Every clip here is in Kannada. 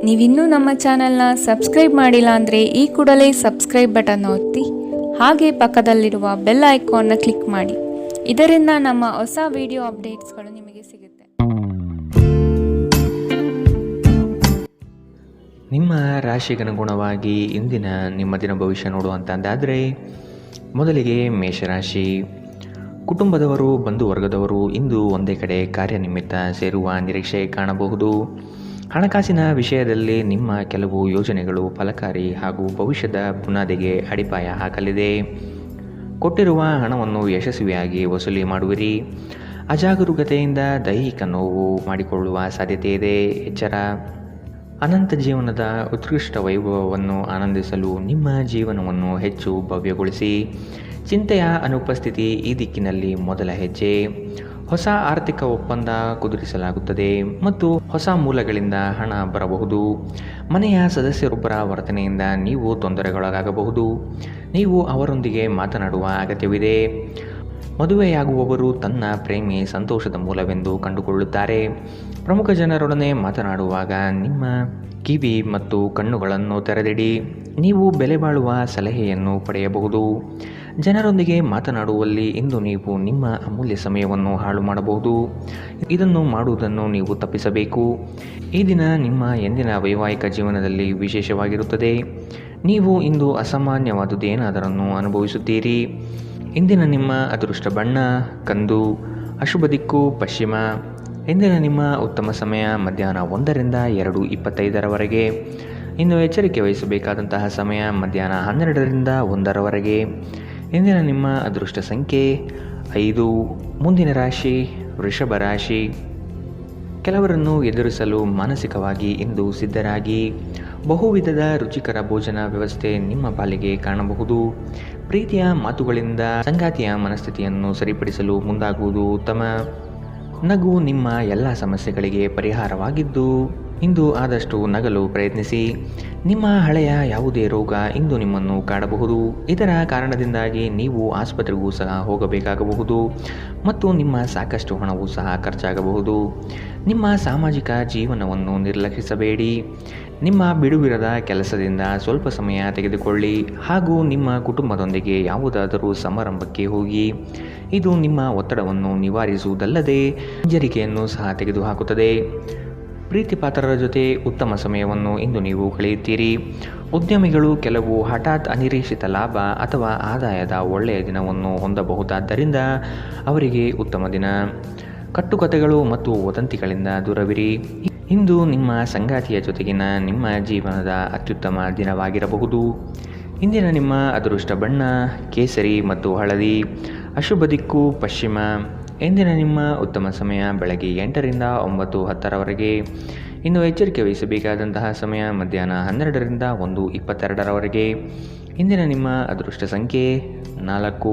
ನೀವಿನ್ನೂ ನಮ್ಮ ಚಾನೆಲ್ನ ಸಬ್ಸ್ಕ್ರೈಬ್ ಮಾಡಿಲ್ಲ ಅಂದರೆ ಈ ಕೂಡಲೇ ಸಬ್ಸ್ಕ್ರೈಬ್ ಬಟನ್ ಒತ್ತಿ ಹಾಗೆ ಪಕ್ಕದಲ್ಲಿರುವ ಬೆಲ್ ಐಕಾನ್ನ ಕ್ಲಿಕ್ ಮಾಡಿ. ಇದರಿಂದ ನಮ್ಮ ಹೊಸ ವಿಡಿಯೋ ಅಪ್ಡೇಟ್ಸ್ಗಳು ನಿಮಗೆ ಸಿಗುತ್ತೆ. ನಿಮ್ಮ ರಾಶಿಗನುಗುಣವಾಗಿ ಇಂದಿನ ನಿಮ್ಮ ದಿನ ಭವಿಷ್ಯ ನೋಡುವಂತಂದಾದರೆ, ಮೊದಲಿಗೆ ಮೇಷರಾಶಿ. ಕುಟುಂಬದವರು, ಬಂಧು ವರ್ಗದವರು ಇಂದು ಒಂದೇ ಕಡೆ ಕಾರ್ಯನಿಮಿತ್ತ ಸೇರುವ ನಿರೀಕ್ಷೆ ಕಾಣಬಹುದು. ಹಣಕಾಸಿನ ವಿಷಯದಲ್ಲಿ ನಿಮ್ಮ ಕೆಲವು ಯೋಜನೆಗಳು ಫಲಕಾರಿ ಹಾಗೂ ಭವಿಷ್ಯದ ಬುನಾದಿಗೆ ಅಡಿಪಾಯ ಹಾಕಲಿದೆ. ಕೊಟ್ಟಿರುವ ಹಣವನ್ನು ಯಶಸ್ವಿಯಾಗಿ ವಸೂಲಿ ಮಾಡುವಿರಿ. ಅಜಾಗರೂಕತೆಯಿಂದ ದೈಹಿಕ ನೋವು ಮಾಡಿಕೊಳ್ಳುವ ಸಾಧ್ಯತೆ ಇದೆ, ಎಚ್ಚರ. ಅನಂತ ಜೀವನದ ಉತ್ಕೃಷ್ಟ ವೈಭವವನ್ನು ಆನಂದಿಸಲು ನಿಮ್ಮ ಜೀವನವನ್ನು ಹೆಚ್ಚು ಭವ್ಯಗೊಳಿಸಿ. ಚಿಂತೆಯ ಅನುಪಸ್ಥಿತಿ ಈ ದಿಕ್ಕಿನಲ್ಲಿ ಮೊದಲ ಹೆಜ್ಜೆ. ಹೊಸ ಆರ್ಥಿಕ ಒಪ್ಪಂದ ಕುದುರಿಸಲಾಗುತ್ತದೆ ಮತ್ತು ಹೊಸ ಮೂಲಗಳಿಂದ ಹಣ ಬರಬಹುದು. ಮನೆಯ ಸದಸ್ಯರೊಬ್ಬರ ವರ್ತನೆಯಿಂದ ನೀವು ತೊಂದರೆಗೊಳಗಾಗಬಹುದು. ನೀವು ಅವರೊಂದಿಗೆ ಮಾತನಾಡುವ ಅಗತ್ಯವಿದೆ. ಮದುವೆಯಾಗುವವರು ತನ್ನ ಪ್ರೇಮಿ ಸಂತೋಷದ ಮೂಲವೆಂದು ಕಂಡುಕೊಳ್ಳುತ್ತಾರೆ. ಪ್ರಮುಖ ಜನರೊಡನೆ ಮಾತನಾಡುವಾಗ ನಿಮ್ಮ ಕಿವಿ ಮತ್ತು ಕಣ್ಣುಗಳನ್ನು ತೆರೆದಿಡಿ. ನೀವು ಬೆಲೆ ಬಾಳುವ ಸಲಹೆಯನ್ನು ಪಡೆಯಬಹುದು. ಜನರೊಂದಿಗೆ ಮಾತನಾಡುವಲ್ಲಿ ಇಂದು ನೀವು ನಿಮ್ಮ ಅಮೂಲ್ಯ ಸಮಯವನ್ನು ಹಾಳು ಮಾಡಬಹುದು. ಇದನ್ನು ಮಾಡುವುದನ್ನು ನೀವು ತಪ್ಪಿಸಬೇಕು. ಈ ದಿನ ನಿಮ್ಮ ಎಂದಿನ ವೈವಾಹಿಕ ಜೀವನದಲ್ಲಿ ವಿಶೇಷವಾಗಿರುತ್ತದೆ. ನೀವು ಇಂದು ಅಸಾಮಾನ್ಯವಾದುದೇನಾದರನ್ನು ಅನುಭವಿಸುತ್ತೀರಿ. ಇಂದಿನ ನಿಮ್ಮ ಅದೃಷ್ಟ ಬಣ್ಣ ಕಂದು, ಅಶುಭ ದಿಕ್ಕು ಪಶ್ಚಿಮ. ಇಂದಿನ ನಿಮ್ಮ ಉತ್ತಮ ಸಮಯ ಮಧ್ಯಾಹ್ನ 1ರಿಂದ 2:25 ಇನ್ನು ಎಚ್ಚರಿಕೆ ವಹಿಸಬೇಕಾದಂತಹ ಸಮಯ ಮಧ್ಯಾಹ್ನ 12ರಿಂದ 1 ಇಂದಿನ ನಿಮ್ಮ ಅದೃಷ್ಟ ಸಂಖ್ಯೆ 5. ಮುಂದಿನ ರಾಶಿ ವೃಷಭ ರಾಶಿ. ಕೆಲವರನ್ನು ಎದುರಿಸಲು ಮಾನಸಿಕವಾಗಿ ಇಂದು ಸಿದ್ಧರಾಗಿ. ಬಹುವಿಧದ ರುಚಿಕರ ಭೋಜನ ವ್ಯವಸ್ಥೆ ನಿಮ್ಮ ಪಾಲಿಗೆ ಕಾಣಬಹುದು. ಪ್ರೀತಿಯ ಮಾತುಗಳಿಂದ ಸಂಗಾತಿಯ ಮನಸ್ಥಿತಿಯನ್ನು ಸರಿಪಡಿಸಲು ಮುಂದಾಗುವುದು ಉತ್ತಮ. ನಗು ನಿಮ್ಮ ಎಲ್ಲ ಸಮಸ್ಯೆಗಳಿಗೆ ಪರಿಹಾರವಾಗಿದ್ದು ಇಂದು ಆದಷ್ಟು ನಗಲು ಪ್ರಯತ್ನಿಸಿ. ನಿಮ್ಮ ಹಳೆಯ ಯಾವುದೇ ರೋಗ ಇಂದು ನಿಮ್ಮನ್ನು ಕಾಡಬಹುದು. ಇದರ ಕಾರಣದಿಂದಾಗಿ ನೀವು ಆಸ್ಪತ್ರೆಗೂ ಸಹ ಹೋಗಬೇಕಾಗಬಹುದು ಮತ್ತು ನಿಮ್ಮ ಸಾಕಷ್ಟು ಹಣವೂ ಸಹ ಖರ್ಚಾಗಬಹುದು. ನಿಮ್ಮ ಸಾಮಾಜಿಕ ಜೀವನವನ್ನು ನಿರ್ಲಕ್ಷಿಸಬೇಡಿ. ನಿಮ್ಮ ಬಿಡುವಿರದ ಕೆಲಸದಿಂದ ಸ್ವಲ್ಪ ಸಮಯ ತೆಗೆದುಕೊಳ್ಳಿ ಹಾಗೂ ನಿಮ್ಮ ಕುಟುಂಬದೊಂದಿಗೆ ಯಾವುದಾದರೂ ಸಮಾರಂಭಕ್ಕೆ ಹೋಗಿ. ಇದು ನಿಮ್ಮ ಒತ್ತಡವನ್ನು ನಿವಾರಿಸುವುದಲ್ಲದೆ ಹಿಂಜರಿಕೆಯನ್ನು ಸಹ ತೆಗೆದುಹಾಕುತ್ತದೆ. ಪ್ರೀತಿಪಾತ್ರರ ಜೊತೆ ಉತ್ತಮ ಸಮಯವನ್ನು ಇಂದು ನೀವು ಕಳೆಯುತ್ತೀರಿ. ಉದ್ಯಮಿಗಳು ಕೆಲವು ಹಠಾತ್ ಅನಿರೀಕ್ಷಿತ ಲಾಭ ಅಥವಾ ಆದಾಯದ ಒಳ್ಳೆಯ ದಿನವನ್ನು ಹೊಂದಬಹುದಾದ್ದರಿಂದ ಅವರಿಗೆ ಉತ್ತಮ ದಿನ. ಕಟ್ಟುಕತೆಗಳು ಮತ್ತು ವದಂತಿಗಳಿಂದ ದೂರವಿರಿ. ಇಂದು ನಿಮ್ಮ ಸಂಗಾತಿಯ ಜೊತೆಗಿನ ನಿಮ್ಮ ಜೀವನದ ಅತ್ಯುತ್ತಮ ದಿನವಾಗಿರಬಹುದು. ಇಂದಿನ ನಿಮ್ಮ ಅದೃಷ್ಟ ಬಣ್ಣ ಕೇಸರಿ ಮತ್ತು ಹಳದಿ, ಅಶುಭ ದಿಕ್ಕು ಪಶ್ಚಿಮ. ಇಂದಿನ ನಿಮ್ಮ ಉತ್ತಮ ಸಮಯ ಬೆಳಗ್ಗೆ 8ರಿಂದ 9:10 ಇನ್ನು ಎಚ್ಚರಿಕೆ ವಹಿಸಬೇಕಾದಂತಹ ಸಮಯ ಮಧ್ಯಾಹ್ನ 12ರಿಂದ 1:22 ಇಂದಿನ ನಿಮ್ಮ ಅದೃಷ್ಟ ಸಂಖ್ಯೆ 4.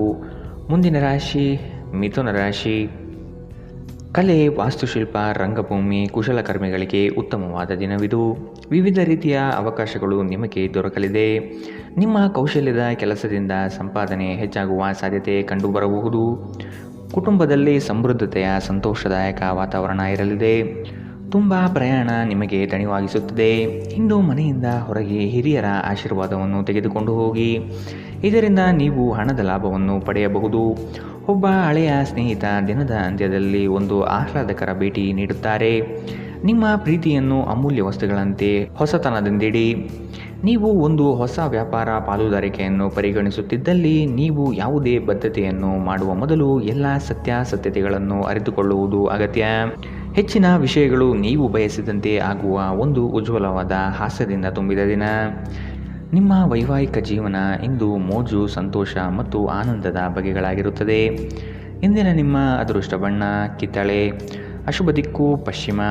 ಮುಂದಿನ ರಾಶಿ ಮಿಥುನ ರಾಶಿ. ಕಲೆ, ವಾಸ್ತುಶಿಲ್ಪ, ರಂಗಭೂಮಿ, ಕುಶಲಕರ್ಮಿಗಳಿಗೆ ಉತ್ತಮವಾದ ದಿನವಿದು. ವಿವಿಧ ರೀತಿಯ ಅವಕಾಶಗಳು ನಿಮಗೆ ದೊರಕಲಿದೆ. ನಿಮ್ಮ ಕೌಶಲ್ಯದ ಕೆಲಸದಿಂದ ಸಂಪಾದನೆ ಹೆಚ್ಚಾಗುವ ಸಾಧ್ಯತೆ ಕಂಡುಬರಬಹುದು. ಕುಟುಂಬದಲ್ಲಿ ಸಮೃದ್ಧತೆಯ ಸಂತೋಷದಾಯಕ ವಾತಾವರಣ ಇರಲಿದೆ. ತುಂಬ ಪ್ರಯಾಣ ನಿಮಗೆ ದಣಿವಾಗಿಸುತ್ತದೆ. ಇಂದು ಮನೆಯಿಂದ ಹೊರಗೆ ಹಿರಿಯರ ಆಶೀರ್ವಾದವನ್ನು ತೆಗೆದುಕೊಂಡು ಹೋಗಿ. ಇದರಿಂದ ನೀವು ಹಣದ ಲಾಭವನ್ನು ಪಡೆಯಬಹುದು. ಒಬ್ಬ ಹಳೆಯ ಸ್ನೇಹಿತ ದಿನದ ಅಂತ್ಯದಲ್ಲಿ ಒಂದು ಆಹ್ಲಾದಕರ ಭೇಟಿ ನೀಡುತ್ತಾರೆ. ನಿಮ್ಮ ಪ್ರೀತಿಯನ್ನು ಅಮೂಲ್ಯ ವಸ್ತುಗಳಂತೆ ಹೊಸತನದಿಂದಿಡಿ. ನೀವು ಒಂದು ಹೊಸ ವ್ಯಾಪಾರ ಪಾಲುದಾರಿಕೆಯನ್ನು ಪರಿಗಣಿಸುತ್ತಿದ್ದಲ್ಲಿ ನೀವು ಯಾವುದೇ ಬದ್ಧತೆಯನ್ನು ಮಾಡುವ ಮೊದಲು ಎಲ್ಲ ಸತ್ಯಾಸತ್ಯತೆಗಳನ್ನು ಅರಿತುಕೊಳ್ಳುವುದು ಅಗತ್ಯ. ಹೆಚ್ಚಿನ ವಿಷಯಗಳು ನೀವು ಬಯಸಿದಂತೆ ಆಗುವ ಒಂದು ಉಜ್ವಲವಾದ ಹಾಸ್ಯದಿಂದ ತುಂಬಿದ ದಿನ. ನಿಮ್ಮ ವೈವಾಹಿಕ ಜೀವನ ಇಂದು ಮೋಜು, ಸಂತೋಷ ಮತ್ತು ಆನಂದದ ಬಗೆಗಳಾಗಿರುತ್ತದೆ. ಇಂದಿನ ನಿಮ್ಮ ಅದೃಷ್ಟ ಬಣ್ಣ ಕಿತ್ತಳೆ, ಅಶುಭ ದಿಕ್ಕು ಪಶ್ಚಿಮ.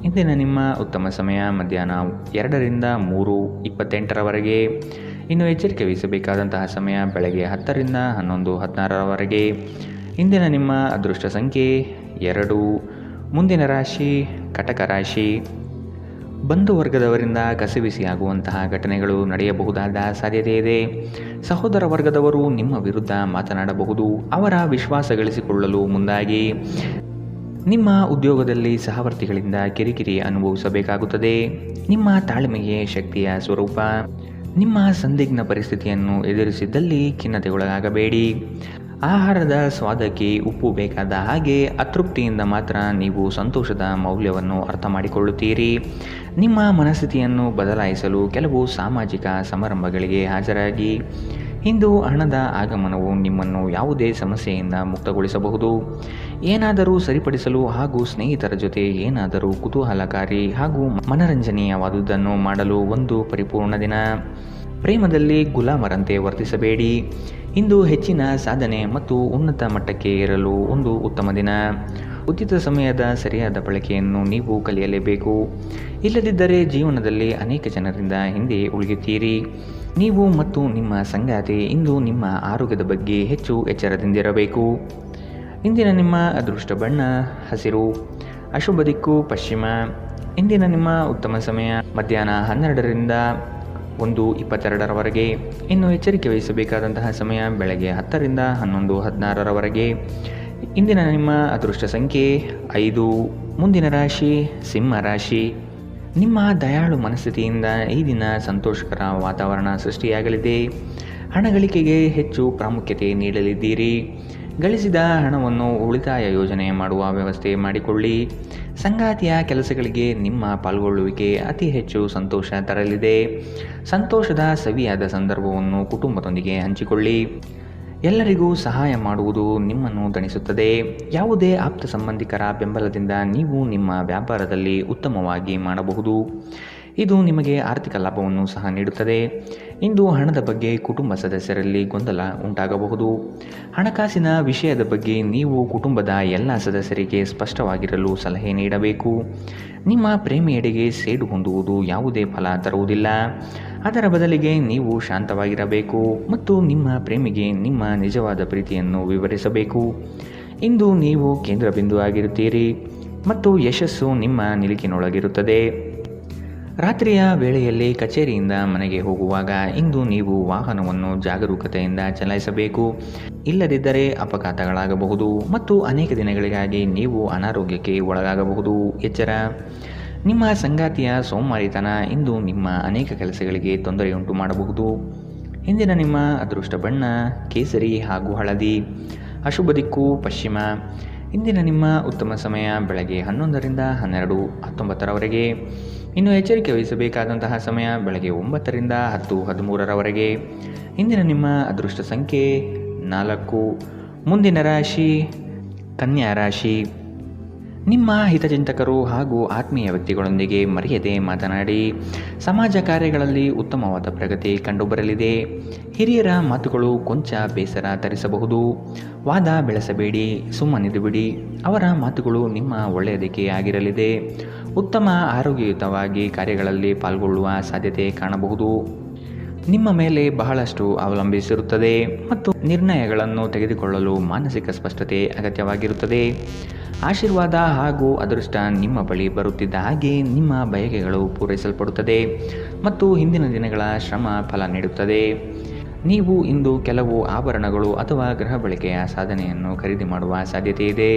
ಇಂದಿನ ನಿಮ್ಮ ಉತ್ತಮ ಸಮಯ ಮಧ್ಯಾಹ್ನ 2ರಿಂದ 3:28 ಇನ್ನು ಎಚ್ಚರಿಕೆ ವಹಿಸಬೇಕಾದಂತಹ ಸಮಯ ಬೆಳಗ್ಗೆ 10ರಿಂದ 11:16 ಇಂದಿನ ನಿಮ್ಮ ಅದೃಷ್ಟ ಸಂಖ್ಯೆ 2. ಮುಂದಿನ ರಾಶಿ ಕಟಕ ರಾಶಿ. ಬಂಧು ವರ್ಗದವರಿಂದ ಕಸಿವಿಸಿಯಾಗುವಂತಹ ಘಟನೆಗಳು ನಡೆಯಬಹುದಾದ ಸಾಧ್ಯತೆ ಇದೆ. ಸಹೋದರ ವರ್ಗದವರು ನಿಮ್ಮ ವಿರುದ್ಧ ಮಾತನಾಡಬಹುದು. ಅವರ ವಿಶ್ವಾಸ ಗಳಿಸಿಕೊಳ್ಳಲು ಮುಂದಾಗಿ. ನಿಮ್ಮ ಉದ್ಯೋಗದಲ್ಲಿ ಸಹವರ್ತಿಗಳಿಂದ ಕಿರಿಕಿರಿ ಅನುಭವಿಸಬೇಕಾಗುತ್ತದೆ. ನಿಮ್ಮ ತಾಳ್ಮೆಗೆ ಶಕ್ತಿಯ ಸ್ವರೂಪ. ನಿಮ್ಮ ಸಂದಿಗ್ಧ ಪರಿಸ್ಥಿತಿಯನ್ನು ಎದುರಿಸಿದ್ದಲ್ಲಿ ಖಿನ್ನತೆಗೊಳಗಾಗಬೇಡಿ. ಆಹಾರದ ಸ್ವಾದಕ್ಕೆ ಉಪ್ಪು ಬೇಕಾದ ಹಾಗೆ ಅತೃಪ್ತಿಯಿಂದ ಮಾತ್ರ ನೀವು ಸಂತೋಷದ ಮೌಲ್ಯವನ್ನು ಅರ್ಥ ಮಾಡಿಕೊಳ್ಳುತ್ತೀರಿ. ನಿಮ್ಮ ಮನಸ್ಥಿತಿಯನ್ನು ಬದಲಾಯಿಸಲು ಕೆಲವು ಸಾಮಾಜಿಕ ಸಮಾರಂಭಗಳಿಗೆ ಹಾಜರಾಗಿ. ಇಂದು ಹಣದ ಆಗಮನವು ನಿಮ್ಮನ್ನು ಯಾವುದೇ ಸಮಸ್ಯೆಯಿಂದ ಮುಕ್ತಗೊಳಿಸಬಹುದು. ಏನಾದರೂ ಸರಿಪಡಿಸಲು ಹಾಗೂ ಸ್ನೇಹಿತರ ಜೊತೆ ಏನಾದರೂ ಕುತೂಹಲಕಾರಿ ಹಾಗೂ ಮನರಂಜನೀಯವಾದುದನ್ನು ಮಾಡಲು ಒಂದು ಪರಿಪೂರ್ಣ ದಿನ. ಪ್ರೇಮದಲ್ಲಿ ಗುಲಾಮರಂತೆ ವರ್ತಿಸಬೇಡಿ. ಇಂದು ಹೆಚ್ಚಿನ ಸಾಧನೆ ಮತ್ತು ಉನ್ನತ ಮಟ್ಟಕ್ಕೆ ಏರಲು ಒಂದು ಉತ್ತಮ ದಿನ. ಉಚಿತ ಸಮಯದ ಸರಿಯಾದ ಬಳಕೆಯನ್ನು ನೀವು ಕಲಿಯಲೇಬೇಕು. ಇಲ್ಲದಿದ್ದರೆ ಜೀವನದಲ್ಲಿ ಅನೇಕ ಜನರಿಂದ ಹಿಂದೆ ಉಳಿಯುತ್ತೀರಿ. ನೀವು ಮತ್ತು ನಿಮ್ಮ ಸಂಗಾತಿ ಇಂದು ನಿಮ್ಮ ಆರೋಗ್ಯದ ಬಗ್ಗೆ ಹೆಚ್ಚು ಎಚ್ಚರದಿಂದಿರಬೇಕು. ಇಂದಿನ ನಿಮ್ಮ ಅದೃಷ್ಟ ಬಣ್ಣ ಹಸಿರು, ಅಶುಭ ದಿಕ್ಕು ಪಶ್ಚಿಮ. ಇಂದಿನ ನಿಮ್ಮ ಉತ್ತಮ ಸಮಯ ಮಧ್ಯಾಹ್ನ 12ರಿಂದ 1:22 ಇನ್ನು ಎಚ್ಚರಿಕೆ ವಹಿಸಬೇಕಾದಂತಹ ಸಮಯ ಬೆಳಗ್ಗೆ 10ರಿಂದ 11:16 ಇಂದಿನ ನಿಮ್ಮ ಅದೃಷ್ಟ ಸಂಖ್ಯೆ 5. ಮುಂದಿನ ರಾಶಿ ಸಿಂಹ ರಾಶಿ. ನಿಮ್ಮ ದಯಾಳು ಮನಸ್ಥಿತಿಯಿಂದ ಈ ದಿನ ಸಂತೋಷಕರ ವಾತಾವರಣ ಸೃಷ್ಟಿಯಾಗಲಿದೆ. ಹಣ ಗಳಿಕೆಗೆ ಹೆಚ್ಚು ಪ್ರಾಮುಖ್ಯತೆ ನೀಡಲಿದ್ದೀರಿ. ಗಳಿಸಿದ ಹಣವನ್ನು ಉಳಿತಾಯ ಯೋಜನೆ ಮಾಡುವ ವ್ಯವಸ್ಥೆ ಮಾಡಿಕೊಳ್ಳಿ. ಸಂಗಾತಿಯ ಕೆಲಸಗಳಿಗೆ ನಿಮ್ಮ ಪಾಲ್ಗೊಳ್ಳುವಿಕೆ ಅತಿ ಹೆಚ್ಚು ಸಂತೋಷ ತರಲಿದೆ. ಸಂತೋಷದ ಸವಿಯಾದ ಸಂದರ್ಭವನ್ನು ಕುಟುಂಬದೊಂದಿಗೆ ಹಂಚಿಕೊಳ್ಳಿ. ಎಲ್ಲರಿಗೂ ಸಹಾಯ ಮಾಡುವುದು ನಿಮ್ಮನ್ನು ದಣಿಸುತ್ತದೆ. ಯಾವುದೇ ಆಪ್ತ ಸಂಬಂಧಿಕರ ಬೆಂಬಲದಿಂದ ನೀವು ನಿಮ್ಮ ವ್ಯಾಪಾರದಲ್ಲಿ ಉತ್ತಮವಾಗಿ ಮಾಡಬಹುದು. ಇದು ನಿಮಗೆ ಆರ್ಥಿಕ ಲಾಭವನ್ನು ಸಹ ನೀಡುತ್ತದೆ. ಇಂದು ಹಣದ ಬಗ್ಗೆ ಕುಟುಂಬ ಸದಸ್ಯರಲ್ಲಿ ಗೊಂದಲ ಉಂಟಾಗಬಹುದು. ಹಣಕಾಸಿನ ವಿಷಯದ ಬಗ್ಗೆ ನೀವು ಕುಟುಂಬದ ಎಲ್ಲ ಸದಸ್ಯರಿಗೆ ಸ್ಪಷ್ಟವಾಗಿರಲು ಸಲಹೆ ನೀಡಬೇಕು. ನಿಮ್ಮ ಪ್ರೇಮಿಯೆಡೆಗೆ ಸೇಡು ಹೊಂದುವುದು ಯಾವುದೇ ಫಲ ತರುವುದಿಲ್ಲ. ಅದರ ಬದಲಿಗೆ ನೀವು ಶಾಂತವಾಗಿರಬೇಕು ಮತ್ತು ನಿಮ್ಮ ಪ್ರೇಮಿಗೆ ನಿಮ್ಮ ನಿಜವಾದ ಪ್ರೀತಿಯನ್ನು ವಿವರಿಸಬೇಕು. ಇಂದು ನೀವು ಕೇಂದ್ರ ಬಿಂದು ಆಗಿರುತ್ತೀರಿ ಮತ್ತು ಯಶಸ್ಸು ನಿಮ್ಮ ನಿಲುಕಿನೊಳಗಿರುತ್ತದೆ. ರಾತ್ರಿಯ ವೇಳೆಯಲ್ಲಿ ಕಚೇರಿಯಿಂದ ಮನೆಗೆ ಹೋಗುವಾಗ ಇಂದು ನೀವು ವಾಹನವನ್ನು ಜಾಗರೂಕತೆಯಿಂದ ಚಲಾಯಿಸಬೇಕು. ಇಲ್ಲದಿದ್ದರೆ ಅಪಘಾತಗಳಾಗಬಹುದು ಮತ್ತು ಅನೇಕ ದಿನಗಳಿಗಾಗಿ ನೀವು ಅನಾರೋಗ್ಯಕ್ಕೆ ಒಳಗಾಗಬಹುದು. ಎಚ್ಚರ. ನಿಮ್ಮ ಸಂಗಾತಿಯ ಸೋಮಾರಿತನ ಇಂದು ನಿಮ್ಮ ಅನೇಕ ಕೆಲಸಗಳಿಗೆ ತೊಂದರೆಯುಂಟು ಮಾಡಬಹುದು. ಇಂದಿನ ನಿಮ್ಮ ಅದೃಷ್ಟ ಬಣ್ಣ ಕೇಸರಿ ಹಾಗೂ ಹಳದಿ, ಅಶುಭ ದಿಕ್ಕು ಪಶ್ಚಿಮ. ಇಂದಿನ ನಿಮ್ಮ ಉತ್ತಮ ಸಮಯ ಬೆಳಗ್ಗೆ 11ರಿಂದ 12:19 ಇನ್ನು ಎಚ್ಚರಿಕೆ ವಹಿಸಬೇಕಾದಂತಹ ಸಮಯ ಬೆಳಗ್ಗೆ 9ರಿಂದ 10:13 ಇಂದಿನ ನಿಮ್ಮ ಅದೃಷ್ಟ ಸಂಖ್ಯೆ 4. ಮುಂದಿನ ರಾಶಿ ಕನ್ಯಾ ರಾಶಿ. ನಿಮ್ಮ ಹಿತಚಿಂತಕರು ಹಾಗೂ ಆತ್ಮೀಯ ವ್ಯಕ್ತಿಗಳೊಂದಿಗೆ ಮರೆಯದೆ ಮಾತನಾಡಿ. ಸಮಾಜ ಕಾರ್ಯಗಳಲ್ಲಿ ಉತ್ತಮವಾದ ಪ್ರಗತಿ ಕಂಡುಬರಲಿದೆ. ಹಿರಿಯರ ಮಾತುಗಳು ಕೊಂಚ ಬೇಸರ ತರಿಸಬಹುದು. ವಾದ ಬೆಳೆಸಬೇಡಿ, ಸುಮ್ಮನಿದು ಬಿಡಿ. ಅವರ ಮಾತುಗಳು ನಿಮ್ಮ ಒಳ್ಳೆಯದಕ್ಕೆ ಆಗಿರಲಿದೆ. ಉತ್ತಮ ಆರೋಗ್ಯಯುತವಾಗಿ ಕಾರ್ಯಗಳಲ್ಲಿ ಪಾಲ್ಗೊಳ್ಳುವ ಸಾಧ್ಯತೆ ಕಾಣಬಹುದು. ನಿಮ್ಮ ಮೇಲೆ ಬಹಳಷ್ಟು ಅವಲಂಬಿಸಿರುತ್ತದೆ ಮತ್ತು ನಿರ್ಣಯಗಳನ್ನು ತೆಗೆದುಕೊಳ್ಳಲು ಮಾನಸಿಕ ಸ್ಪಷ್ಟತೆ ಅಗತ್ಯವಾಗಿರುತ್ತದೆ. ಆಶೀರ್ವಾದ ಹಾಗೂ ಅದೃಷ್ಟ ನಿಮ್ಮ ಬಳಿ ಬರುತ್ತಿದ್ದ ಹಾಗೆ ನಿಮ್ಮ ಬಯಕೆಗಳು ಪೂರೈಸಲ್ಪಡುತ್ತದೆ ಮತ್ತು ಹಿಂದಿನ ದಿನಗಳ ಶ್ರಮ ಫಲ ನೀಡುತ್ತದೆ. ನೀವು ಇಂದು ಕೆಲವು ಆಭರಣಗಳು ಅಥವಾ ಗೃಹ ಬಳಕೆಯ ಸಾಧನೆಯನ್ನು ಖರೀದಿ ಮಾಡುವ ಸಾಧ್ಯತೆ ಇದೆ.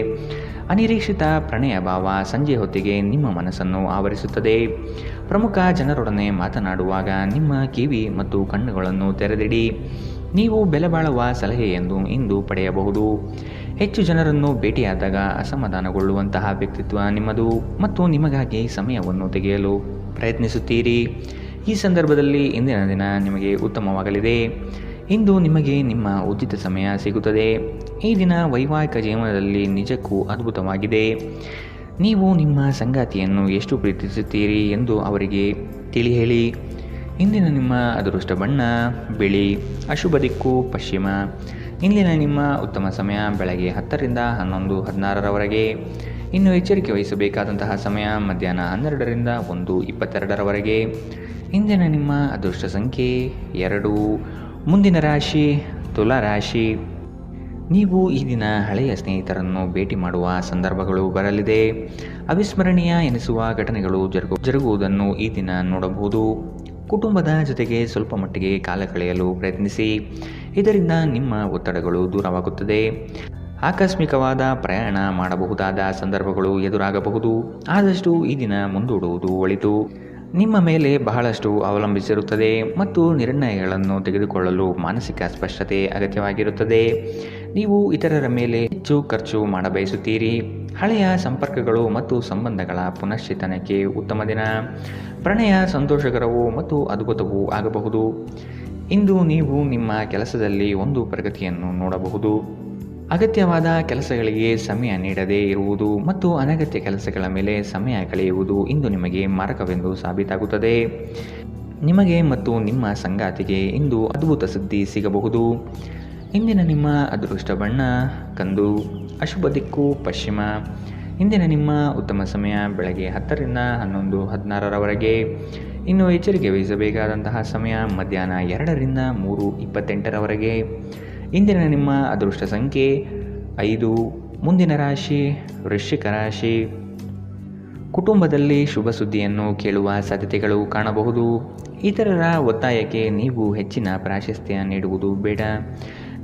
ಅನಿರೀಕ್ಷಿತ ಪ್ರಣಯ ಭಾವ ಸಂಜೆ ಹೊತ್ತಿಗೆ ನಿಮ್ಮ ಮನಸ್ಸನ್ನು ಆವರಿಸುತ್ತದೆ. ಪ್ರಮುಖ ಜನರೊಡನೆ ಮಾತನಾಡುವಾಗ ನಿಮ್ಮ ಕಿವಿ ಮತ್ತು ಕಣ್ಣುಗಳನ್ನು ತೆರೆದಿಡಿ. ನೀವು ಬೆಲೆಬಾಳುವ ಸಲಹೆಯನ್ನು ಇಂದು ಪಡೆಯಬಹುದು. ಹೆಚ್ಚು ಜನರನ್ನು ಭೇಟಿಯಾದಾಗ ಅಸಮಾಧಾನಗೊಳ್ಳುವಂತಹ ವ್ಯಕ್ತಿತ್ವ ನಿಮ್ಮದು ಮತ್ತು ನಿಮಗಾಗಿ ಸಮಯವನ್ನು ತೆಗೆಯಲು ಪ್ರಯತ್ನಿಸುತ್ತೀರಿ. ಈ ಸಂದರ್ಭದಲ್ಲಿ ಇಂದಿನ ದಿನ ನಿಮಗೆ ಉತ್ತಮವಾಗಲಿದೆ. ಇಂದು ನಿಮಗೆ ನಿಮ್ಮ ಉಚಿತ ಸಮಯ ಸಿಗುತ್ತದೆ. ಈ ದಿನ ವೈವಾಹಿಕ ಜೀವನದಲ್ಲಿ ನಿಜಕ್ಕೂ ಅದ್ಭುತವಾಗಿದೆ. ನೀವು ನಿಮ್ಮ ಸಂಗಾತಿಯನ್ನು ಎಷ್ಟು ಪ್ರೀತಿಸುತ್ತೀರಿ ಎಂದು ಅವರಿಗೆ ತಿಳಿ ಹೇಳಿ. ಇಂದಿನ ನಿಮ್ಮ ಅದೃಷ್ಟ ಬಣ್ಣ ಬಿಳಿ, ಅಶುಭ ದಿಕ್ಕು ಪಶ್ಚಿಮ. ಇಂದಿನ ನಿಮ್ಮ ಉತ್ತಮ ಸಮಯ ಬೆಳಗ್ಗೆ 10ರಿಂದ 11:16 ಇನ್ನು ಎಚ್ಚರಿಕೆ ವಹಿಸಬೇಕಾದಂತಹ ಸಮಯ ಮಧ್ಯಾಹ್ನ 12ರಿಂದ 1:22 ಇಂದಿನ ನಿಮ್ಮ ಅದೃಷ್ಟ ಸಂಖ್ಯೆ 2. ಮುಂದಿನ ರಾಶಿ ತುಲಾ ರಾಶಿ. ನೀವು ಈ ದಿನ ಹಳೆಯ ಸ್ನೇಹಿತರನ್ನು ಭೇಟಿ ಮಾಡುವ ಸಂದರ್ಭಗಳು ಬರಲಿದೆ. ಅವಿಸ್ಮರಣೀಯ ಎನಿಸುವ ಘಟನೆಗಳು ಜರುಗುವುದನ್ನು ಈ ದಿನ ನೋಡಬಹುದು. ಕುಟುಂಬದ ಜೊತೆಗೆ ಸ್ವಲ್ಪ ಮಟ್ಟಿಗೆ ಕಾಲ ಕಳೆಯಲು ಪ್ರಯತ್ನಿಸಿ. ಇದರಿಂದ ನಿಮ್ಮ ಒತ್ತಡಗಳು ದೂರವಾಗುತ್ತದೆ. ಆಕಸ್ಮಿಕವಾದ ಪ್ರಯಾಣ ಮಾಡಬಹುದಾದ ಸಂದರ್ಭಗಳು ಎದುರಾಗಬಹುದು. ಆದಷ್ಟು ಈ ದಿನ ಮುಂದೂಡುವುದು ಒಳಿತು. ನಿಮ್ಮ ಮೇಲೆ ಬಹಳಷ್ಟು ಅವಲಂಬಿಸಿರುತ್ತದೆ ಮತ್ತು ನಿರ್ಣಯಗಳನ್ನು ತೆಗೆದುಕೊಳ್ಳಲು ಮಾನಸಿಕ ಸ್ಪಷ್ಟತೆ ಅಗತ್ಯವಾಗಿರುತ್ತದೆ. ನೀವು ಇತರರ ಮೇಲೆ ಹೆಚ್ಚು ಖರ್ಚು ಮಾಡಬಯಸುತ್ತೀರಿ. ಹಳೆಯ ಸಂಪರ್ಕಗಳು ಮತ್ತು ಸಂಬಂಧಗಳ ಪುನಶ್ಚೇತನಕ್ಕೆ ಉತ್ತಮ ದಿನ. ಪ್ರಣಯ ಸಂತೋಷಕರವೂ ಮತ್ತು ಅದ್ಭುತವೂ ಆಗಬಹುದು. ಇಂದು ನೀವು ನಿಮ್ಮ ಕೆಲಸದಲ್ಲಿ ಒಂದು ಪ್ರಗತಿಯನ್ನು ನೋಡಬಹುದು. ಅಗತ್ಯವಾದ ಕೆಲಸಗಳಿಗೆ ಸಮಯ ನೀಡದೇ ಇರುವುದು ಮತ್ತು ಅನಗತ್ಯ ಕೆಲಸಗಳ ಮೇಲೆ ಸಮಯ ಕಳೆಯುವುದು ಇಂದು ನಿಮಗೆ ಮಾರಕವೆಂದು ಸಾಬೀತಾಗುತ್ತದೆ. ನಿಮಗೆ ಮತ್ತು ನಿಮ್ಮ ಸಂಗಾತಿಗೆ ಇಂದು ಅದ್ಭುತ ಸುದ್ದಿ ಸಿಗಬಹುದು. ಇಂದಿನ ನಿಮ್ಮ ಅದೃಷ್ಟ ಬಣ್ಣ ಕಂದು. ಅಶುಭ ದಿಕ್ಕು ಪಶ್ಚಿಮ. ಇಂದಿನ ನಿಮ್ಮ ಉತ್ತಮ ಸಮಯ ಬೆಳಗ್ಗೆ 10 ರಿಂದ 11:16 ಇನ್ನು ಎಚ್ಚರಿಕೆ ವಹಿಸಬೇಕಾದಂತಹ ಸಮಯ ಮಧ್ಯಾಹ್ನ 2 ರಿಂದ 3:28 ಇಂದಿನ ನಿಮ್ಮ ಅದೃಷ್ಟ ಸಂಖ್ಯೆ 5. ಮುಂದಿನ ರಾಶಿ ವೃಶ್ಚಿಕ ರಾಶಿ. ಕುಟುಂಬದಲ್ಲಿ ಶುಭ ಸುದ್ದಿಯನ್ನು ಕೇಳುವ ಸಾಧ್ಯತೆಗಳು ಕಾಣಬಹುದು. ಇತರರ ಒತ್ತಾಯಕ್ಕೆ ನೀವು ಹೆಚ್ಚಿನ ಪ್ರಾಶಸ್ತ್ಯ ನೀಡುವುದು ಬೇಡ.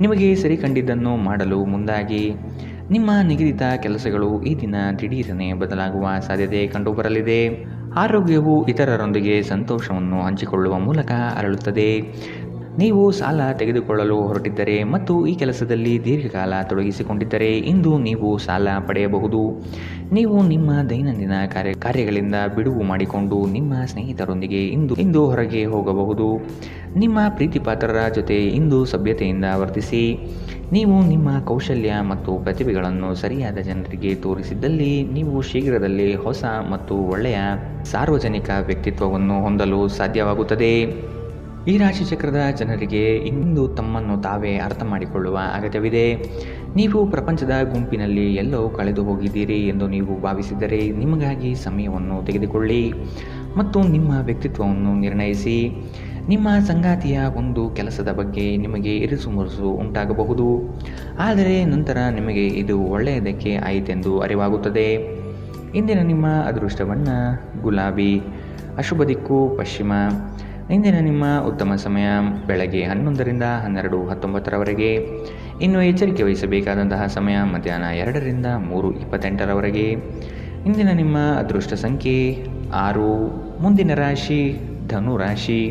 ನಿಮಗೆ ಸರಿ ಕಂಡಿದ್ದನ್ನು ಮಾಡಲು ಮುಂದಾಗಿ. ನಿಮ್ಮ ನಿಗದಿತ ಕೆಲಸಗಳು ಈ ದಿನ ದಿಢೀರನೆ ಬದಲಾಗುವ ಸಾಧ್ಯತೆ ಕಂಡುಬರಲಿದೆ. ಆರೋಗ್ಯವು ಇತರರೊಂದಿಗೆ ಸಂತೋಷವನ್ನು ಹಂಚಿಕೊಳ್ಳುವ ಮೂಲಕ ಅರಳುತ್ತದೆ. ನೀವು ಸಾಲ ತೆಗೆದುಕೊಳ್ಳಲು ಹೊರಟಿದ್ದರೆ ಮತ್ತು ಈ ಕೆಲಸದಲ್ಲಿ ದೀರ್ಘಕಾಲ ತೊಡಗಿಸಿಕೊಂಡಿದ್ದರೆ ಇಂದು ನೀವು ಸಾಲ ಪಡೆಯಬಹುದು. ನೀವು ನಿಮ್ಮ ದೈನಂದಿನ ಕಾರ್ಯಗಳಿಂದ ಬಿಡುವು ಮಾಡಿಕೊಂಡು ನಿಮ್ಮ ಸ್ನೇಹಿತರೊಂದಿಗೆ ಇಂದು ಹೊರಗೆ ಹೋಗಬಹುದು. ನಿಮ್ಮ ಪ್ರೀತಿಪಾತ್ರರ ಜೊತೆ ಇಂದು ಸಭ್ಯತೆಯಿಂದ ವರ್ತಿಸಿ. ನೀವು ನಿಮ್ಮ ಕೌಶಲ್ಯ ಮತ್ತು ಪ್ರತಿಭೆಗಳನ್ನು ಸರಿಯಾದ ಜನರಿಗೆ ತೋರಿಸಿದ್ದಲ್ಲಿ ನೀವು ಶೀಘ್ರದಲ್ಲೇ ಹೊಸ ಮತ್ತು ಒಳ್ಳೆಯ ಸಾರ್ವಜನಿಕ ವ್ಯಕ್ತಿತ್ವವನ್ನು ಹೊಂದಲು ಸಾಧ್ಯವಾಗುತ್ತದೆ. ಈ ರಾಶಿಚಕ್ರದ ಜನರಿಗೆ ಇಂದು ತಮ್ಮನ್ನು ತಾವೇ ಅರ್ಥ ಮಾಡಿಕೊಳ್ಳುವ ಅಗತ್ಯವಿದೆ. ನೀವು ಪ್ರಪಂಚದ ಗುಂಪಿನಲ್ಲಿ ಎಲ್ಲೋ ಕಳೆದು ಹೋಗಿದ್ದೀರಿ ಎಂದು ನೀವು ಭಾವಿಸಿದರೆ ನಿಮಗಾಗಿ ಸಮಯವನ್ನು ತೆಗೆದುಕೊಳ್ಳಿ ಮತ್ತು ನಿಮ್ಮ ವ್ಯಕ್ತಿತ್ವವನ್ನು ನಿರ್ಣಯಿಸಿ. ನಿಮ್ಮ ಸಂಗಾತಿಯ ಒಂದು ಕೆಲಸದ ಬಗ್ಗೆ ನಿಮಗೆ ಇರಿಸುಮುರುಸು ಉಂಟಾಗಬಹುದು, ಆದರೆ ನಂತರ ನಿಮಗೆ ಇದು ಒಳ್ಳೆಯದಕ್ಕೆ ಆಯಿತೆಂದು ಅರಿವಾಗುತ್ತದೆ. ಇಂದಿನ ನಿಮ್ಮ ಅದೃಷ್ಟ ಬಣ್ಣ ಗುಲಾಬಿ. ಅಶುಭ ದಿಕ್ಕು ಪಶ್ಚಿಮ. ಇಂದಿನ ನಿಮ್ಮ ಉತ್ತಮ ಸಮಯ ಬೆಳಗ್ಗೆ 11 ರಿಂದ 12:19 ಇನ್ನು ಎಚ್ಚರಿಕೆ ವಹಿಸಬೇಕಾದಂತಹ ಸಮಯ ಮಧ್ಯಾಹ್ನ 2 ರಿಂದ 3:28 ಇಂದಿನ ನಿಮ್ಮ ಅದೃಷ್ಟ ಸಂಖ್ಯೆ 6. ಮುಂದಿನ ರಾಶಿ ಧನು ರಾಶಿ.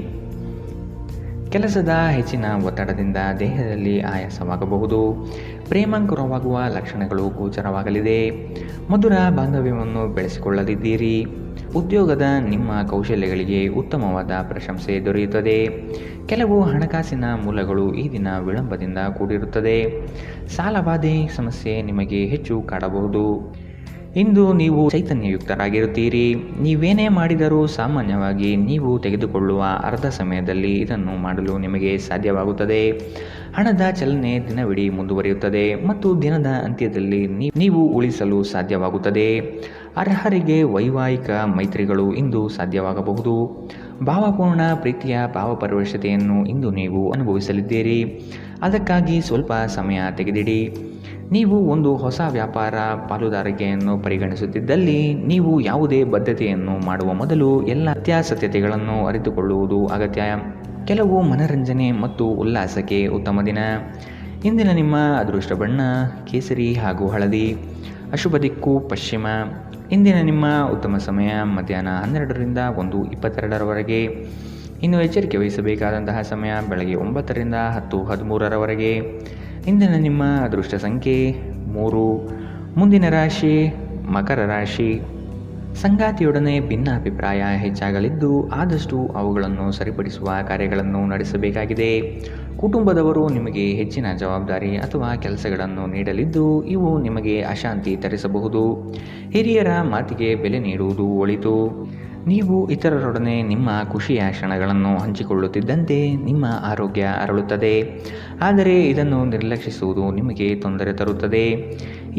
ಕೆಲಸದ ಹೆಚ್ಚಿನ ಒತ್ತಡದಿಂದ ದೇಹದಲ್ಲಿ ಆಯಾಸವಾಗಬಹುದು. ಪ್ರೇಮಾಂಕುರವಾಗುವ ಲಕ್ಷಣಗಳು ಗೋಚರವಾಗಲಿದೆ. ಮಧುರ ಬಾಂಧವ್ಯವನ್ನು ಬೆಳೆಸಿಕೊಳ್ಳಲಿದ್ದೀರಿ. ಉದ್ಯೋಗದ ನಿಮ್ಮ ಕೌಶಲ್ಯಗಳಿಗೆ ಉತ್ತಮವಾದ ಪ್ರಶಂಸೆ ದೊರೆಯುತ್ತದೆ. ಕೆಲವು ಹಣಕಾಸಿನ ಮೂಲಗಳು ಈ ದಿನ ವಿಳಂಬದಿಂದ ಕೂಡಿರುತ್ತದೆ. ಸಾಲಬಾಧೆ ಸಮಸ್ಯೆ ನಿಮಗೆ ಹೆಚ್ಚು ಕಾಡಬಹುದು. ಇಂದು ನೀವು ಚೈತನ್ಯಯುಕ್ತರಾಗಿರುತ್ತೀರಿ. ನೀವೇನೇ ಮಾಡಿದರೂ ಸಾಮಾನ್ಯವಾಗಿ ನೀವು ತೆಗೆದುಕೊಳ್ಳುವ ಅರ್ಧ ಸಮಯದಲ್ಲಿ ಇದನ್ನು ಮಾಡಲು ನಿಮಗೆ ಸಾಧ್ಯವಾಗುತ್ತದೆ. ಹಣದ ಚಲನೆ ದಿನವಿಡೀ ಮುಂದುವರಿಯುತ್ತದೆ ಮತ್ತು ದಿನದ ಅಂತ್ಯದಲ್ಲಿ ನೀವು ಉಳಿಸಲು ಸಾಧ್ಯವಾಗುತ್ತದೆ. ಅರ್ಹರಿಗೆ ವೈವಾಹಿಕ ಮೈತ್ರಿಗಳು ಇಂದು ಸಾಧ್ಯವಾಗಬಹುದು. ಭಾವಪೂರ್ಣ ಪ್ರೀತಿಯ ಭಾವಪರವಶತೆಯನ್ನು ಇಂದು ನೀವು ಅನುಭವಿಸಲಿದ್ದೀರಿ. ಅದಕ್ಕಾಗಿ ಸ್ವಲ್ಪ ಸಮಯ ತೆಗೆದಿಡಿ. ನೀವು ಒಂದು ಹೊಸ ವ್ಯಾಪಾರ ಪಾಲುದಾರಿಕೆಯನ್ನು ಪರಿಗಣಿಸುತ್ತಿದ್ದಲ್ಲಿ ನೀವು ಯಾವುದೇ ಬದ್ಧತೆಯನ್ನು ಮಾಡುವ ಮೊದಲು ಎಲ್ಲ ಸತ್ಯಾಸತ್ಯತೆಗಳನ್ನು ಅರಿತುಕೊಳ್ಳುವುದು ಅಗತ್ಯ. ಕೆಲವು ಮನರಂಜನೆ ಮತ್ತು ಉಲ್ಲಾಸಕ್ಕೆ ಉತ್ತಮ ದಿನ. ಇಂದಿನ ನಿಮ್ಮ ಅದೃಷ್ಟ ಬಣ್ಣ ಕೇಸರಿ ಹಾಗೂ ಹಳದಿ. ಅಶುಭ ದಿಕ್ಕು ಪಶ್ಚಿಮ. ಇಂದಿನ ನಿಮ್ಮ ಉತ್ತಮ ಸಮಯ ಮಧ್ಯಾಹ್ನ 12 ರಿಂದ 1:22 ಇನ್ನು ಎಚ್ಚರಿಕೆ ವಹಿಸಬೇಕಾದಂತಹ ಸಮಯ ಬೆಳಗ್ಗೆ 9 ರಿಂದ 10:13 ಇಂದಿನ ನಿಮ್ಮ ಅದೃಷ್ಟ ಸಂಖ್ಯೆ 3. ಮುಂದಿನ ರಾಶಿ ಮಕರ ರಾಶಿ. ಸಂಗಾತಿಯೊಡನೆ ಭಿನ್ನಾಭಿಪ್ರಾಯ ಹೆಚ್ಚಾಗಲಿದ್ದು ಆದಷ್ಟು ಅವುಗಳನ್ನು ಸರಿಪಡಿಸುವ ಕಾರ್ಯಗಳನ್ನು ನಡೆಸಬೇಕಾಗಿದೆ. ಕುಟುಂಬದವರು ನಿಮಗೆ ಹೆಚ್ಚಿನ ಜವಾಬ್ದಾರಿ ಅಥವಾ ಕೆಲಸಗಳನ್ನು ನೀಡಲಿದ್ದು ಇವು ನಿಮಗೆ ಅಶಾಂತಿ ತರಿಸಬಹುದು. ಹಿರಿಯರ ಮಾತಿಗೆ ಬೆಲೆ ನೀಡುವುದು ಒಳಿತು. ನೀವು ಇತರರೊಡನೆ ನಿಮ್ಮ ಖುಷಿಯ ಕ್ಷಣಗಳನ್ನು ಹಂಚಿಕೊಳ್ಳುತ್ತಿದ್ದಂತೆ ನಿಮ್ಮ ಆರೋಗ್ಯ ಅರಳುತ್ತದೆ, ಆದರೆ ಇದನ್ನು ನಿರ್ಲಕ್ಷಿಸುವುದು ನಿಮಗೆ ತೊಂದರೆ ತರುತ್ತದೆ.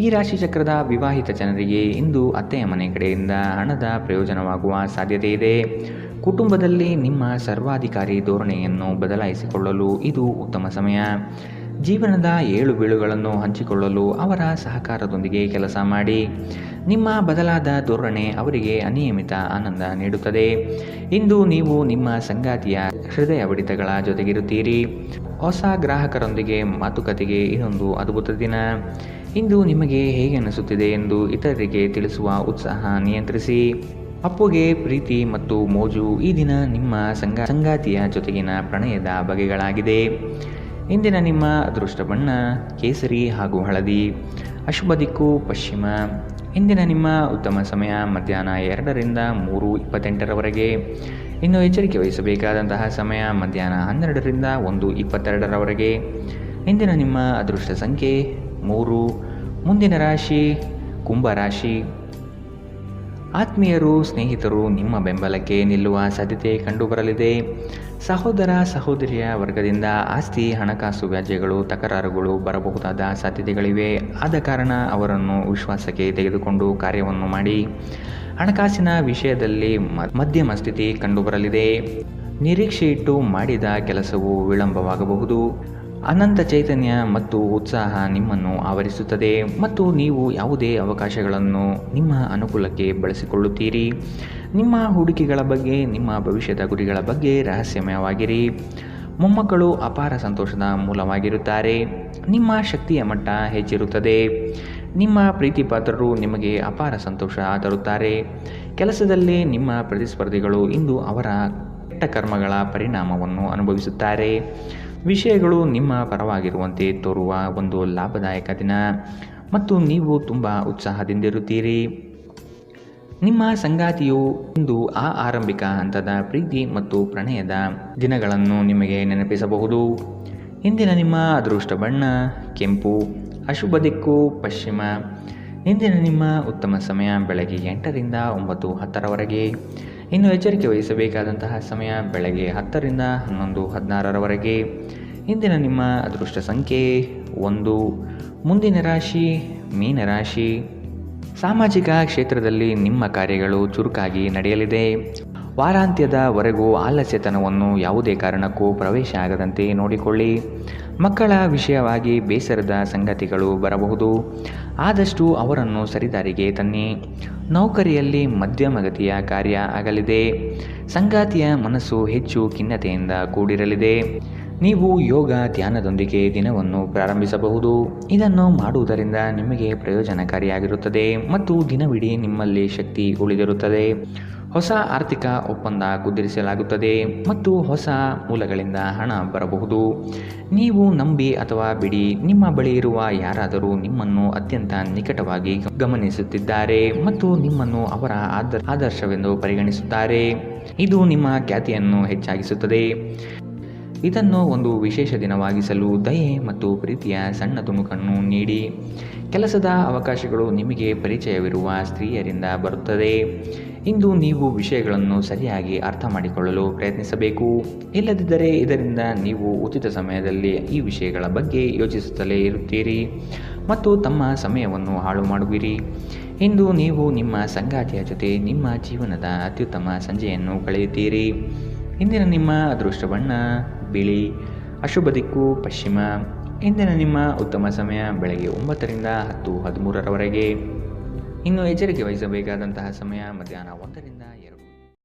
ಈ ರಾಶಿಚಕ್ರದ ವಿವಾಹಿತ ಜನರಿಗೆ ಇಂದು ಅತ್ತೆಯ ಮನೆ ಕಡೆಯಿಂದ ಹಣದ ಪ್ರಯೋಜನವಾಗುವ ಸಾಧ್ಯತೆ ಇದೆ. ಕುಟುಂಬದಲ್ಲಿ ನಿಮ್ಮ ಸರ್ವಾಧಿಕಾರಿ ಧೋರಣೆಯನ್ನು ಬದಲಾಯಿಸಿಕೊಳ್ಳಲು ಇದು ಉತ್ತಮ ಸಮಯ. ಜೀವನದ ಏಳುಬೀಳುಗಳನ್ನು ಹಂಚಿಕೊಳ್ಳಲು ಅವರ ಸಹಕಾರದೊಂದಿಗೆ ಕೆಲಸ ಮಾಡಿ. ನಿಮ್ಮ ಬದಲಾದ ಧೋರಣೆ ಅವರಿಗೆ ಅನಿಯಮಿತ ಆನಂದ ನೀಡುತ್ತದೆ. ಇಂದು ನೀವು ನಿಮ್ಮ ಸಂಗಾತಿಯ ಹೃದಯ ಬಡಿತಗಳ ಜೊತೆಗಿರುತ್ತೀರಿ. ಹೊಸ ಗ್ರಾಹಕರೊಂದಿಗೆ ಮಾತುಕತೆಗೆ ಇದೊಂದು ಅದ್ಭುತ ದಿನ. ಇಂದು ನಿಮಗೆ ಹೇಗೆ ಅನಿಸುತ್ತಿದೆ ಎಂದು ಇತರರಿಗೆ ತಿಳಿಸುವ ಉತ್ಸಾಹ ನಿಯಂತ್ರಿಸಿ. ಅಪ್ಪುಗೆ ಪ್ರೀತಿ ಮತ್ತು ಮೋಜು. ಈ ದಿನ ನಿಮ್ಮ ಸಂಗಾತಿಯ ಜೊತೆಗಿನ ಪ್ರಣಯದ ಬಗೆಗಳಾಗಿದೆ. ಇಂದಿನ ನಿಮ್ಮ ಅದೃಷ್ಟ ಬಣ್ಣ ಕೇಸರಿ ಹಾಗೂ ಹಳದಿ. ಅಶುಭ ದಿಕ್ಕು ಪಶ್ಚಿಮ. ಇಂದಿನ ನಿಮ್ಮ ಉತ್ತಮ ಸಮಯ ಮಧ್ಯಾಹ್ನ 2ರಿಂದ 3:28ರವರೆಗೆ. ಇನ್ನು ಎಚ್ಚರಿಕೆ ವಹಿಸಬೇಕಾದಂತಹ ಸಮಯ ಮಧ್ಯಾಹ್ನ 12ರಿಂದ 1:22ರವರೆಗೆ. ಇಂದಿನ ನಿಮ್ಮ ಅದೃಷ್ಟ ಸಂಖ್ಯೆ 3. ಮುಂದಿನ ರಾಶಿ ಕುಂಭರಾಶಿ. ಆತ್ಮೀಯರು, ಸ್ನೇಹಿತರು ನಿಮ್ಮ ಬೆಂಬಲಕ್ಕೆ ನಿಲ್ಲುವ ಸಾಧ್ಯತೆ ಕಂಡುಬರಲಿದೆ. ಸಹೋದರ ಸಹೋದರಿಯ ವರ್ಗದಿಂದ ಆಸ್ತಿ, ಹಣಕಾಸು ವ್ಯಾಜ್ಯಗಳು, ತಕರಾರುಗಳು ಬರಬಹುದಾದ ಸಾಧ್ಯತೆಗಳಿವೆ. ಆದ ಕಾರಣ ಅವರನ್ನು ವಿಶ್ವಾಸಕ್ಕೆ ತೆಗೆದುಕೊಂಡು ಕಾರ್ಯವನ್ನು ಮಾಡಿ. ಹಣಕಾಸಿನ ವಿಷಯದಲ್ಲಿ ಮಧ್ಯಮ ಸ್ಥಿತಿ ಕಂಡುಬರಲಿದೆ. ನಿರೀಕ್ಷೆ ಇಟ್ಟು ಮಾಡಿದ ಕೆಲಸವು ವಿಳಂಬವಾಗಬಹುದು. ಅನಂತ ಚೈತನ್ಯ ಮತ್ತು ಉತ್ಸಾಹ ನಿಮ್ಮನ್ನು ಆವರಿಸುತ್ತದೆ ಮತ್ತು ನೀವು ಯಾವುದೇ ಅವಕಾಶಗಳನ್ನು ನಿಮ್ಮ ಅನುಕೂಲಕ್ಕೆ ಬಳಸಿಕೊಳ್ಳುತ್ತೀರಿ. ನಿಮ್ಮ ಹೂಡಿಕೆಗಳ ಬಗ್ಗೆ, ನಿಮ್ಮ ಭವಿಷ್ಯದ ಗುರಿಗಳ ಬಗ್ಗೆ ರಹಸ್ಯಮಯವಾಗಿರಿ. ಮೊಮ್ಮಕ್ಕಳು ಅಪಾರ ಸಂತೋಷದ ಮೂಲವಾಗಿರುತ್ತಾರೆ. ನಿಮ್ಮ ಶಕ್ತಿಯ ಮಟ್ಟ ಹೆಚ್ಚಿರುತ್ತದೆ. ನಿಮ್ಮ ಪ್ರೀತಿಪಾತ್ರರು ನಿಮಗೆ ಅಪಾರ ಸಂತೋಷ ತರುತ್ತಾರೆ. ಕೆಲಸದಲ್ಲಿ ನಿಮ್ಮ ಪ್ರತಿಸ್ಪರ್ಧಿಗಳು ಇಂದು ಅವರ ಕೆಟ್ಟ ಕರ್ಮಗಳ ಪರಿಣಾಮವನ್ನು ಅನುಭವಿಸುತ್ತಾರೆ. ವಿಷಯಗಳು ನಿಮ್ಮ ಪರವಾಗಿರುವಂತೆ ತೋರುವ ಒಂದು ಲಾಭದಾಯಕ ದಿನ ಮತ್ತು ನೀವು ತುಂಬ ಉತ್ಸಾಹದಿಂದಿರುತ್ತೀರಿ. ನಿಮ್ಮ ಸಂಗಾತಿಯು ಇಂದು ಆರಂಭಿಕ ಹಂತದ ಪ್ರೀತಿ ಮತ್ತು ಪ್ರಣಯದ ದಿನಗಳನ್ನು ನಿಮಗೆ ನೆನಪಿಸಬಹುದು. ಇಂದಿನ ನಿಮ್ಮ ಅದೃಷ್ಟ ಬಣ್ಣ ಕೆಂಪು. ಅಶುಭ ದಿಕ್ಕು ಪಶ್ಚಿಮ. ಇಂದಿನ ನಿಮ್ಮ ಉತ್ತಮ ಸಮಯ ಬೆಳಗ್ಗೆ 8ರಿಂದ 9:10ರವರೆಗೆ. ಇನ್ನು ಎಚ್ಚರಿಕೆ ವಹಿಸಬೇಕಾದಂತಹ ಸಮಯ ಬೆಳಗ್ಗೆ 10ರಿಂದ 11:16ರವರೆಗೆ. ಇಂದಿನ ನಿಮ್ಮ ಅದೃಷ್ಟ ಸಂಖ್ಯೆ 1. ಮುಂದಿನ ರಾಶಿ ಮೀನರಾಶಿ. ಸಾಮಾಜಿಕ ಕ್ಷೇತ್ರದಲ್ಲಿ ನಿಮ್ಮ ಕಾರ್ಯಗಳು ಚುರುಕಾಗಿ ನಡೆಯಲಿದೆ. ವಾರಾಂತ್ಯದವರೆಗೂ ಆಲಸ್ಯತನವನ್ನು ಯಾವುದೇ ಕಾರಣಕ್ಕೂ ಪ್ರವೇಶ ಆಗದಂತೆ ನೋಡಿಕೊಳ್ಳಿ. ಮಕ್ಕಳ ವಿಷಯವಾಗಿ ಬೇಸರದ ಸಂಗತಿಗಳು ಬರಬಹುದು. ಆದಷ್ಟು ಅವರನ್ನು ಸರಿದಾರಿಗೆ ತನ್ನಿ. ನೌಕರಿಯಲ್ಲಿ ಮಧ್ಯಮಗತಿಯ ಕಾರ್ಯ ಆಗಲಿದೆ. ಸಂಗಾತಿಯ ಮನಸ್ಸು ಹೆಚ್ಚು ಖಿನ್ನತೆಯಿಂದ ಕೂಡಿರಲಿದೆ. ನೀವು ಯೋಗ ಧ್ಯಾನದೊಂದಿಗೆ ದಿನವನ್ನು ಪ್ರಾರಂಭಿಸಬಹುದು. ಇದನ್ನು ಮಾಡುವುದರಿಂದ ನಿಮಗೆ ಪ್ರಯೋಜನಕಾರಿಯಾಗಿರುತ್ತದೆ ಮತ್ತು ದಿನವಿಡೀ ನಿಮ್ಮಲ್ಲಿ ಶಕ್ತಿ ಉಳಿದಿರುತ್ತದೆ. ಹೊಸ ಆರ್ಥಿಕ ಒಪ್ಪಂದ ಕುದುರಿಸಲಾಗುತ್ತದೆ ಮತ್ತು ಹೊಸ ಮೂಲಗಳಿಂದ ಹಣ ಬರಬಹುದು. ನೀವು ನಂಬಿ ಅಥವಾ ಬಿಡಿ, ನಿಮ್ಮ ಬಳಿ ಇರುವ ಯಾರಾದರೂ ನಿಮ್ಮನ್ನು ಅತ್ಯಂತ ನಿಕಟವಾಗಿ ಗಮನಿಸುತ್ತಿದ್ದಾರೆ ಮತ್ತು ನಿಮ್ಮನ್ನು ಅವರ ಆದರ್ಶವೆಂದು ಪರಿಗಣಿಸುತ್ತಾರೆ. ಇದು ನಿಮ್ಮ ಖ್ಯಾತಿಯನ್ನು ಹೆಚ್ಚಾಗಿಸುತ್ತದೆ. ಇದನ್ನು ಒಂದು ವಿಶೇಷ ದಿನವಾಗಿಸಲು ದಯೆ ಮತ್ತು ಪ್ರೀತಿಯ ಸಣ್ಣ ತುಣುಕನ್ನು ನೀಡಿ. ಕೆಲಸದ ಅವಕಾಶಗಳು ನಿಮಗೆ ಪರಿಚಯವಿರುವ ಸ್ತ್ರೀಯರಿಂದ ಬರುತ್ತದೆ. ಇಂದು ನೀವು ವಿಷಯಗಳನ್ನು ಸರಿಯಾಗಿ ಅರ್ಥ ಮಾಡಿಕೊಳ್ಳಲು ಪ್ರಯತ್ನಿಸಬೇಕು. ಇಲ್ಲದಿದ್ದರೆ ಇದರಿಂದ ನೀವು ಉಚಿತ ಸಮಯದಲ್ಲಿ ಈ ವಿಷಯಗಳ ಬಗ್ಗೆ ಯೋಚಿಸುತ್ತಲೇ ಇರುತ್ತೀರಿ ಮತ್ತು ತಮ್ಮ ಸಮಯವನ್ನು ಹಾಳು ಮಾಡುವಿರಿ. ಇಂದು ನೀವು ನಿಮ್ಮ ಸಂಗಾತಿಯ ಜೊತೆ ನಿಮ್ಮ ಜೀವನದ ಅತ್ಯುತ್ತಮ ಸಂಜೆಯನ್ನು ಕಳೆಯುತ್ತೀರಿ. ಇಂದಿನ ನಿಮ್ಮ ಅದೃಷ್ಟ ಬಣ್ಣ ಬಿಳಿ. ಅಶುಭ ದಿಕ್ಕು ಪಶ್ಚಿಮ. ಇಂದಿನ ನಿಮ್ಮ ಉತ್ತಮ ಸಮಯ ಬೆಳಗ್ಗೆ 9ರಿಂದ 10:13ರವರೆಗೆ. ಇನ್ನು ಎಚ್ಚರಿಕೆ ವಹಿಸಬೇಕಾದಂತಹ ಸಮಯ ಮಧ್ಯಾಹ್ನ 1ರಿಂದ